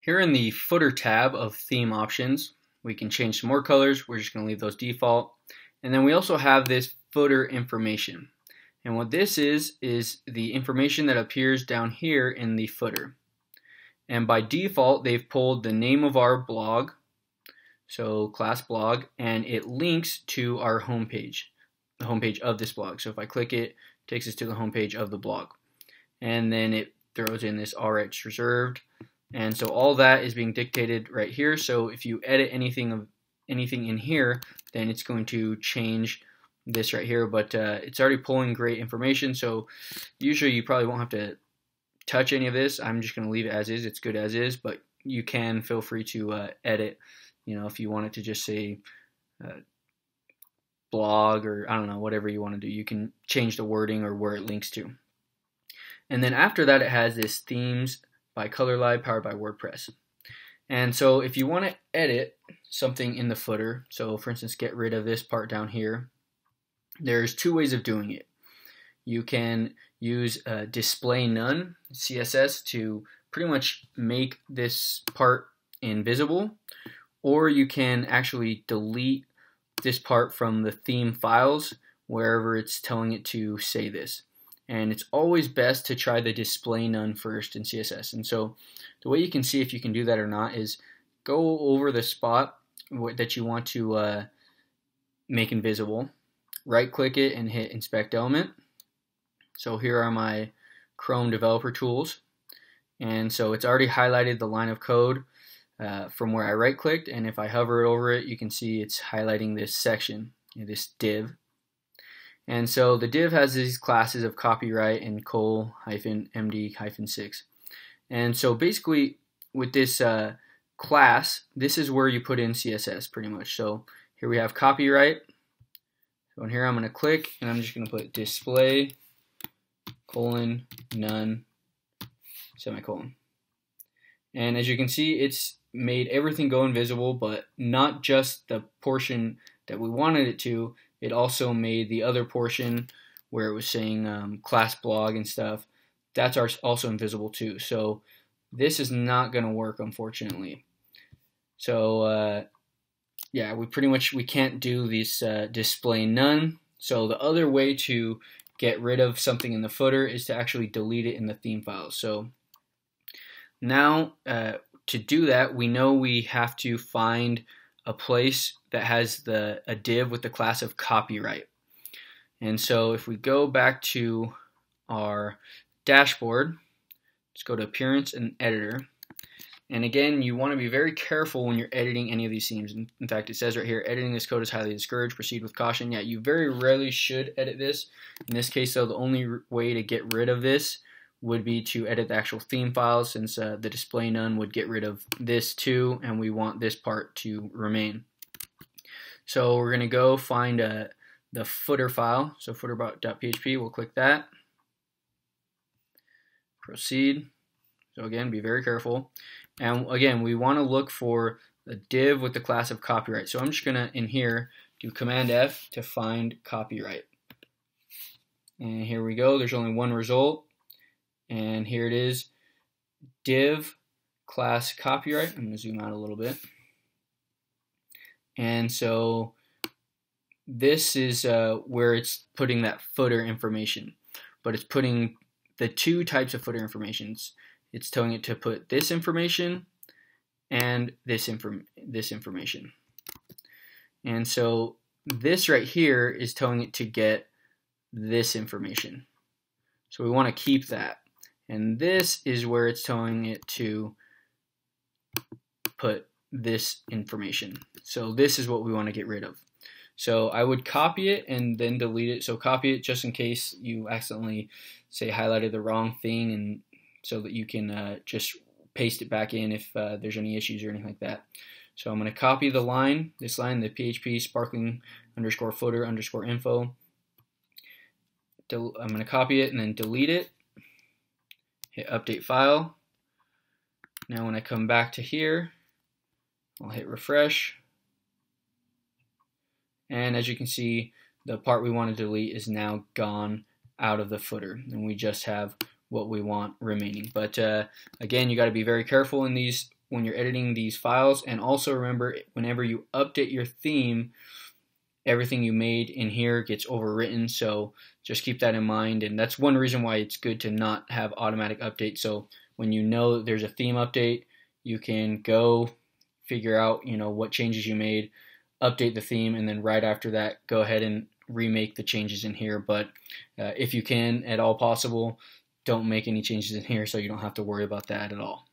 Here in the footer tab of theme options, we can change some more colors. We're just going to leave those default. And then we also have this footer information. And what this is the information that appears down here in the footer. And by default, they've pulled the name of our blog, so class blog, and it links to our homepage, the homepage of this blog. So if I click it, it takes us to the homepage of the blog. And then it throws in this all rights reserved. And so all that is being dictated right here. So if you edit anything in here, then it's going to change this right here. But it's already pulling great information. So usually you probably won't have to touch any of this. I'm just going to leave it as is. It's good as is. But you can feel free to edit. You know, if you want it to just say blog or I don't know, whatever you want to do, you can change the wording or where it links to. And then after that, it has this themes by ColorLive powered by WordPress. And so if you want to edit something in the footer, so for instance get rid of this part down here, there's two ways of doing it. You can use display none CSS to pretty much make this part invisible, or you can actually delete this part from the theme files wherever it's telling it to say this. And it's always best to try the display none first in CSS. And so the way you can see if you can do that or not is go over the spot that you want to make invisible, right click it and hit inspect element. So here are my Chrome developer tools. And so it's already highlighted the line of code from where I right clicked, and if I hover over it, you can see it's highlighting this section, this div. And so the div has these classes of copyright and col-md-6. And so basically with this class, this is where you put in CSS pretty much. So here we have copyright. So in here I'm going to click and I'm just going to put display :none semicolon. And as you can see, it's made everything go invisible, but not just the portion that we wanted it to. It also made the other portion where it was saying class blog and stuff, that's also invisible too. So this is not going to work, unfortunately. So yeah, we can't do this display none. So the other way to get rid of something in the footer is to actually delete it in the theme files. So now to do that, we know we have to find a place that has a div with the class of copyright. And so if we go back to our dashboard, let's go to appearance and editor. And again, you want to be very careful when you're editing any of these themes. In fact, it says right here, editing this code is highly discouraged. Proceed with caution. Yeah, you very rarely should edit this. In this case, though, the only way to get rid of this would be to edit the actual theme files, since the display none would get rid of this too, and we want this part to remain. So we're going to go find the footer file, so footer.php, we'll click that. Proceed. So again, be very careful. And again, we want to look for the div with the class of copyright. So I'm just going to, in here, do Command F to find copyright. And here we go, there's only one result. And here it is, div class copyright. I'm going to zoom out a little bit. And so this is where it's putting that footer information. But it's putting the two types of footer informations. It's telling it to put this information and this information. And so this right here is telling it to get this information. So we want to keep that. And this is where it's telling it to put this information. So this is what we want to get rid of. So I would copy it and then delete it. So copy it just in case you accidentally say highlighted the wrong thing, and so that you can just paste it back in if there's any issues or anything like that. So I'm going to copy the line, this line, the PHP sparkling underscore footer underscore info. I'm going to copy it and then delete it. Hit update file. Now when I come back to here, I'll hit refresh. And as you can see, the part we want to delete is now gone out of the footer, and we just have what we want remaining. But again, you got to be very careful in these when you're editing these files. And also remember, whenever you update your theme, everything you made in here gets overwritten, so just keep that in mind. And that's one reason why it's good to not have automatic updates. So when you know there's a theme update, you can go figure out, what changes you made, update the theme, and then right after that, go ahead and remake the changes in here. But if you can, at all possible, don't make any changes in here so you don't have to worry about that at all.